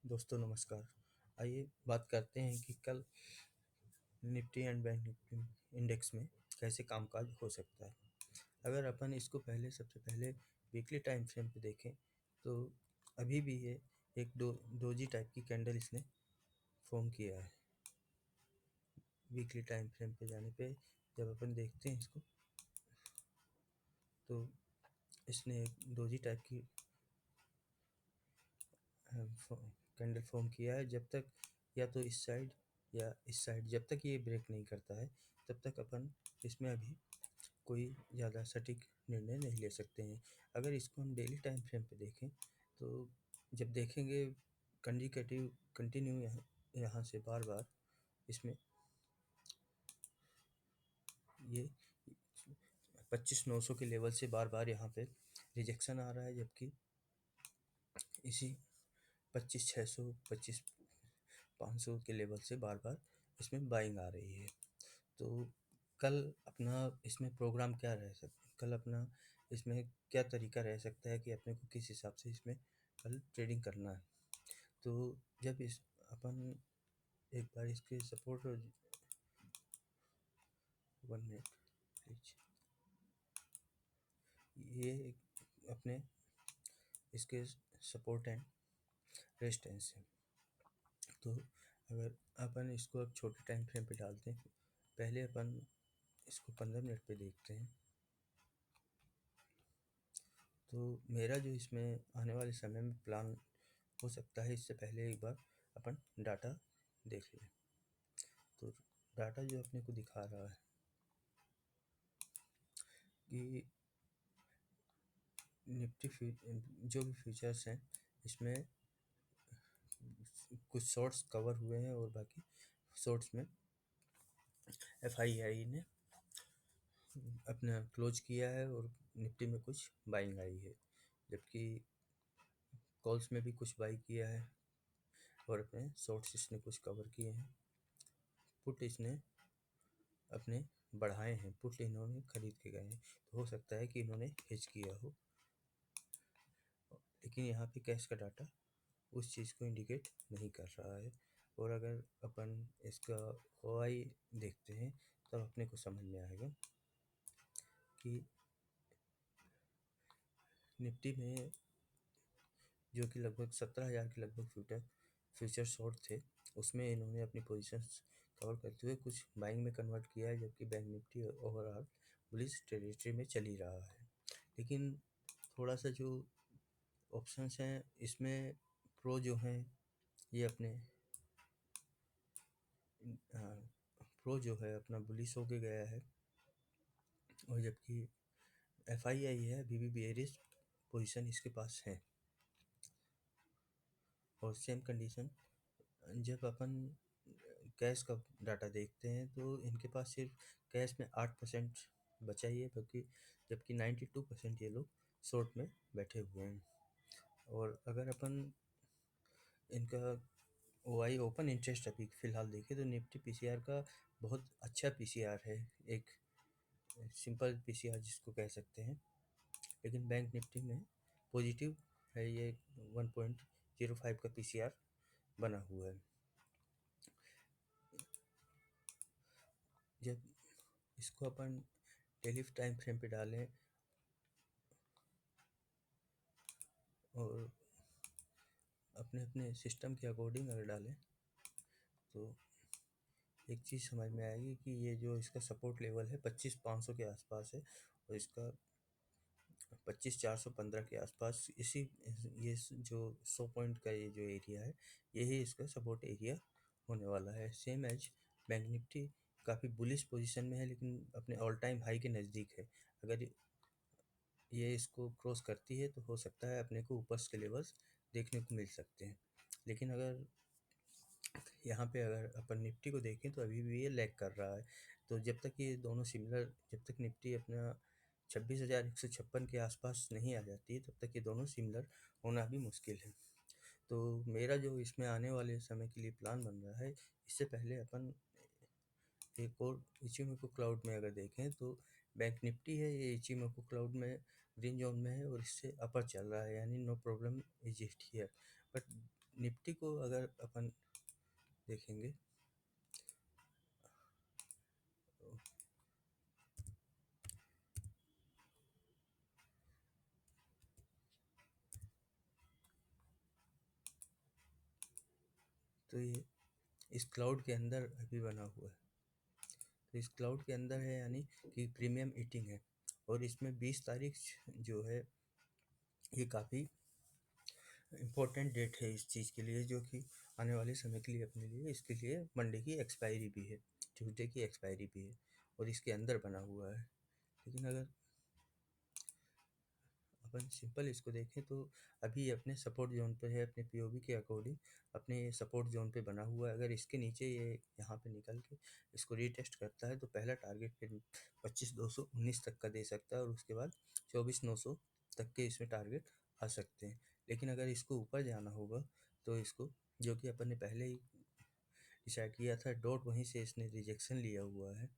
दोस्तों नमस्कार। आइए बात करते हैं कि कल Nifty and bank Nifty index में कैसे कामकाज हो सकता है। अगर अपन इसको सबसे पहले वीकली टाइम फ्रेम पे देखें तो अभी भी ये एक डोजी टाइप की कैंडल इसने फॉर्म किया है। वीकली टाइम फ्रेम पे जाने पे जब अपन देखते हैं इसको तो इसने एक डोजी टाइप की कैंडल फॉर्म किया है। जब तक या तो इस साइड या इस साइड जब तक ये ब्रेक नहीं करता है तब तक अपन इसमें अभी कोई ज़्यादा सटीक निर्णय नहीं ले सकते हैं। अगर इसको हम डेली टाइम फ्रेम पे देखें तो जब देखेंगे कंटिन्यू यहाँ से बार बार इसमें ये 25,900 के लेवल से बार बार यहाँ पे रिजेक्शन आ रहा है, जबकि इसी 25,600 25,500 के लेवल से बार बार इसमें बाइंग आ रही है। तो कल अपना इसमें प्रोग्राम क्या रह सकता है, कल अपना इसमें क्या तरीका रह सकता है कि अपने को किस हिसाब से इसमें कल ट्रेडिंग करना है। तो जब इस अपन एक बार इसके सपोर्ट 1 मिनट प्लीज, ये अपने इसके सपोर्ट एंड रेजिस्टेंस है। तो अगर अपन इसको अब छोटे टाइम फ्रेम पे डालते हैं, पहले अपन इसको 15 मिनट पे देखते हैं। तो मेरा जो इसमें आने वाले समय में प्लान हो सकता है, इससे पहले एक बार अपन डाटा देख लें। तो डाटा जो अपने को दिखा रहा है कि निफ्टी जो भी फ्यूचर्स हैं इसमें कुछ शॉर्ट्स कवर हुए हैं और बाकी शॉर्ट्स में एफआईआई ने अपना क्लोज किया है और निफ्टी में कुछ बाइंग आई है, जबकि कॉल्स में भी कुछ बाई किया है और अपने शॉर्ट्स इसने कुछ कवर किए हैं। पुट इसने अपने बढ़ाए हैं, पुट इन्होंने खरीद के गए हैं। तो हो सकता है कि इन्होंने हेज किया हो, लेकिन यहाँ पे कैश का डाटा उस चीज़ को इंडिकेट नहीं कर रहा है। और अगर अपन इसका ओआई देखते हैं तब अपने को समझ में आएगा कि निफ्टी में जो कि लगभग 17,000 के लगभग फ्यूचर शॉर्ट थे, उसमें इन्होंने अपनी पोजीशंस कवर करते हुए कुछ बाइंग में कन्वर्ट किया है, जबकि bank Nifty overall bullish territory में चल ही रहा है। लेकिन थोड़ा सा जो ऑप्शंस हैं इसमें प्रो जो हैं ये अपने प्रो जो है अपना बुलिश होके गया है, और जबकि एफआईआई है अभी भी बेयरिश पोजीशन इसके पास है। और सेम कंडीशन जब अपन कैश का डाटा देखते हैं तो इनके पास सिर्फ कैश में 8% बचा ही है, जबकि 92% ये लोग शॉर्ट में बैठे हुए हैं। और अगर अपन इनका ओआई ओपन इंटरेस्ट अभी फ़िलहाल देखें तो निफ्टी पीसीआर का बहुत अच्छा पीसीआर है, एक सिंपल पीसीआर जिसको कह सकते हैं। लेकिन बैंक निफ्टी में पॉजिटिव है, ये 1.05 का पीसीआर बना हुआ है। जब इसको अपन डेली टाइम फ्रेम पे डालें और अपने अपने सिस्टम के अकॉर्डिंग अगर डालें तो एक चीज़ समझ में आएगी कि ये जो इसका सपोर्ट लेवल है 25,500 के आसपास है, और इसका 25,415 के आसपास इसी ये जो 100 पॉइंट का ये जो एरिया है यही इसका सपोर्ट एरिया होने वाला है। सेम एज बैंक निफ्टी काफ़ी बुलिश पोजीशन में है, लेकिन अपने ऑल टाइम हाई के नज़दीक है। अगर ये इसको क्रॉस करती है तो हो सकता है अपने को ऊपर के लेवल्स देखने को मिल सकते हैं। लेकिन अगर यहाँ पे अगर अपन निफ्टी को देखें तो अभी भी ये लैग कर रहा है। तो जब तक ये दोनों सिमिलर, जब तक निफ्टी अपना 26,156 के आसपास नहीं आ जाती है तब तक ये दोनों सिमिलर होना भी मुश्किल है। तो मेरा जो इसमें आने वाले समय के लिए प्लान बन रहा है, इससे पहले अपन एक और इचिमोकू क्लाउड में अगर देखें तो बैंक निफ्टी है ये इचिमोकू क्लाउड में ग्रीन जोन में है और इससे अपर चल रहा है, यानी no problem is it here. But Nifty को अगर अपन देखेंगे तो ये इस क्लाउड के अंदर अभी बना हुआ है। तो इस क्लाउड के अंदर है, यानी कि प्रीमियम ईटिंग है, और इसमें 20 तारीख जो है ये काफ़ी इम्पोर्टेंट डेट है इस चीज़ के लिए, जो कि आने वाले समय के लिए अपने लिए, इसके लिए मंडे की एक्सपायरी भी है, ट्यूसडे की एक्सपायरी भी है, और इसके अंदर बना हुआ है। लेकिन अगर अपन सिंपल इसको देखें तो अभी अपने सपोर्ट जोन पे है, अपने पीओवी के अकॉर्डिंग अपने सपोर्ट जोन पे बना हुआ है। अगर इसके नीचे ये यहाँ पे निकल के इसको रीटेस्ट करता है तो पहला टारगेट फिर 25,219 तक का दे सकता है, और उसके बाद 24,900 तक के इसमें टारगेट आ सकते हैं। लेकिन अगर इसको ऊपर जाना होगा तो इसको, जो कि अपन ने पहले ही डिसाइड किया था, डॉट वहीं से इसने रिजेक्शन लिया हुआ है,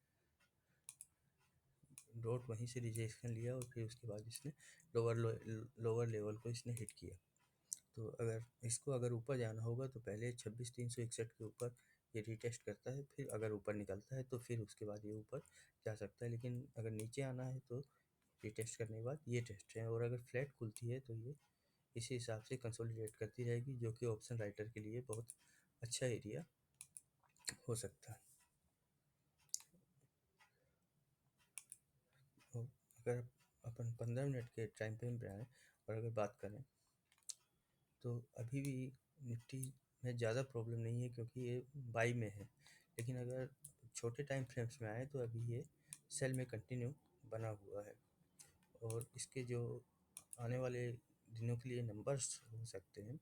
डॉट वहीं से रिजेक्शन लिया, और फिर उसके बाद इसने लोअर लेवल को इसने हिट किया। तो अगर इसको अगर ऊपर जाना होगा तो पहले 26,361 के ऊपर ये रीटेस्ट करता है, फिर अगर ऊपर निकलता है तो फिर उसके बाद ये ऊपर जा सकता है। लेकिन अगर नीचे आना है तो रीटेस्ट करने के बाद ये टेस्ट है, और अगर फ्लैट खुलती है तो ये इसी हिसाब से कंसोलिडेट करती रहेगी, जो कि ऑप्शन राइटर के लिए बहुत अच्छा एरिया हो सकता है। और अगर अपन 15 मिनट के टाइम फ्रेम पे आएँ और अगर बात करें तो अभी भी निफ्टी में ज़्यादा प्रॉब्लम नहीं है, क्योंकि ये बाई में है। लेकिन अगर छोटे टाइम फ्रेम्स में आए तो अभी ये सेल में कंटिन्यू बना हुआ है, और इसके जो आने वाले दिनों के लिए नंबर्स हो सकते हैं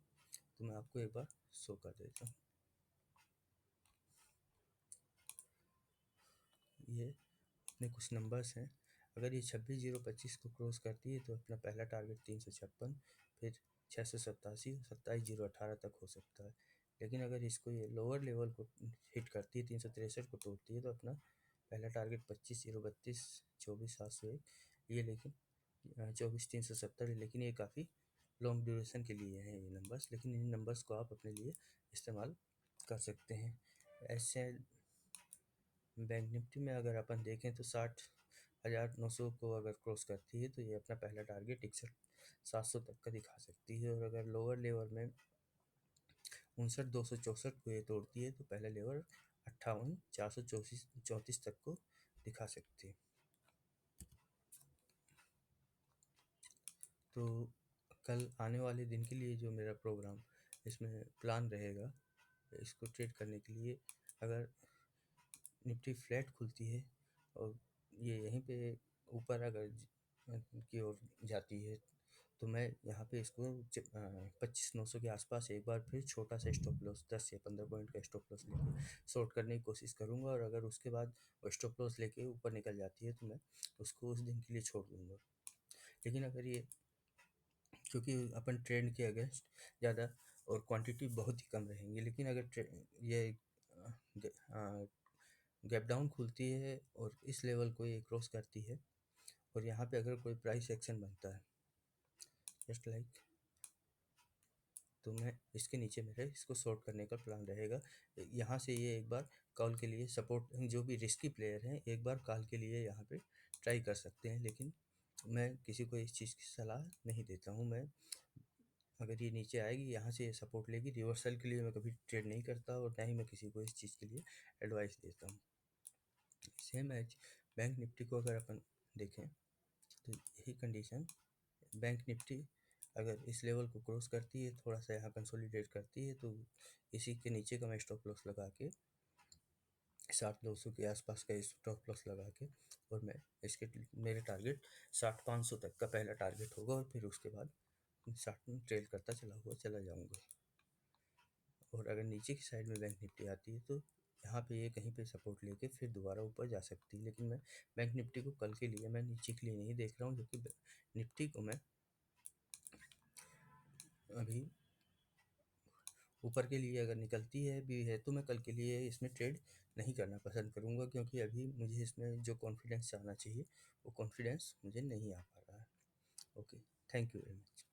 तो मैं आपको एक बार शो कर देता हूँ। ये अपने कुछ नंबर्स हैं। अगर ये 26,025 को क्रॉस करती है तो अपना पहला टारगेट 356, फिर 687, 27,018 तक हो सकता है। लेकिन अगर इसको ये लोअर लेवल को हिट करती है, 363 को तोड़ती है, तो अपना पहला टारगेट 25,032, 24,701 ये, लेकिन 24,370 है। लेकिन ये काफ़ी लॉन्ग ड्यूरेशन के लिए हैं ये नंबर्स, लेकिन इन नंबर्स को आप अपने लिए इस्तेमाल कर सकते हैं। ऐसे बैंक निफ्टी में अगर अपन देखें तो 60,900 को अगर क्रॉस करती है तो ये अपना पहला टारगेट 61,700 तक का दिखा सकती है, और अगर लोअर लेवल में 59,264 को ये तोड़ती है तो पहला लेवल 58,434 तक को दिखा सकती है। तो कल आने वाले दिन के लिए जो मेरा प्रोग्राम इसमें प्लान रहेगा, इसको ट्रेड करने के लिए, अगर निफ्टी फ्लैट खुलती है और ये यहीं पे ऊपर अगर की ओर जाती है तो मैं यहाँ पे इसको 25,900 के आसपास एक बार फिर छोटा सा स्टॉप लॉस 10 या 15 पॉइंट का स्टॉप लॉस लेके शॉर्ट करने की कोशिश करूँगा, और अगर उसके बाद वो स्टॉप लॉस लेके ऊपर निकल जाती है तो मैं उसको उस दिन के लिए छोड़ दूँगा। लेकिन अगर ये, क्योंकि अपन ट्रेंड के अगेंस्ट ज़्यादा और क्वांटिटी बहुत ही कम रहेंगी, लेकिन अगर ये गैप डाउन खुलती है और इस लेवल को ये क्रॉस करती है, और यहाँ पे अगर कोई प्राइस एक्शन बनता है जस्ट लाइक, तो मैं इसके नीचे मेरे इसको शॉर्ट करने का प्लान रहेगा। यहाँ से ये एक बार कॉल के लिए सपोर्ट, जो भी रिस्की प्लेयर हैं एक बार कॉल के लिए यहाँ पे ट्राई कर सकते हैं, लेकिन मैं किसी को इस चीज़ की सलाह नहीं देता हूँ। मैं अगर ये नीचे आएगी, यहाँ से ये सपोर्ट लेगी, रिवर्सल के लिए मैं कभी ट्रेड नहीं करता, और ना ही मैं किसी को इस चीज़ के लिए एडवाइस देता हूँ। सेम एज बैंक निफ्टी को अगर अपन देखें तो यही कंडीशन, बैंक निफ्टी अगर इस लेवल को क्रॉस करती है, थोड़ा सा यहाँ कंसोलिडेट करती है, तो इसी के नीचे का मैं स्टॉप लॉस लगा के 60,200 के आसपास का स्टॉप लॉस लगा के, और मैं इसके मेरे टारगेट 60,500 तक का पहला टारगेट होगा, और फिर उसके बाद 60 में ट्रेल करता चला जाऊँगा। और अगर नीचे की साइड में बैंक निफ्टी आती है तो यहाँ पे ये कहीं पे सपोर्ट लेके फिर दोबारा ऊपर जा सकती है। लेकिन मैं बैंक निफ्टी को कल के लिए, मैं नीचे के लिए नहीं देख रहा हूँ, क्योंकि निफ्टी को मैं अभी ऊपर के लिए अगर निकलती है भी है तो मैं कल के लिए इसमें ट्रेड नहीं करना पसंद करूँगा, क्योंकि अभी मुझे इसमें जो कॉन्फिडेंस आना चाहिए वो कॉन्फिडेंस मुझे नहीं आ पा रहा है। Okay, thank you very much.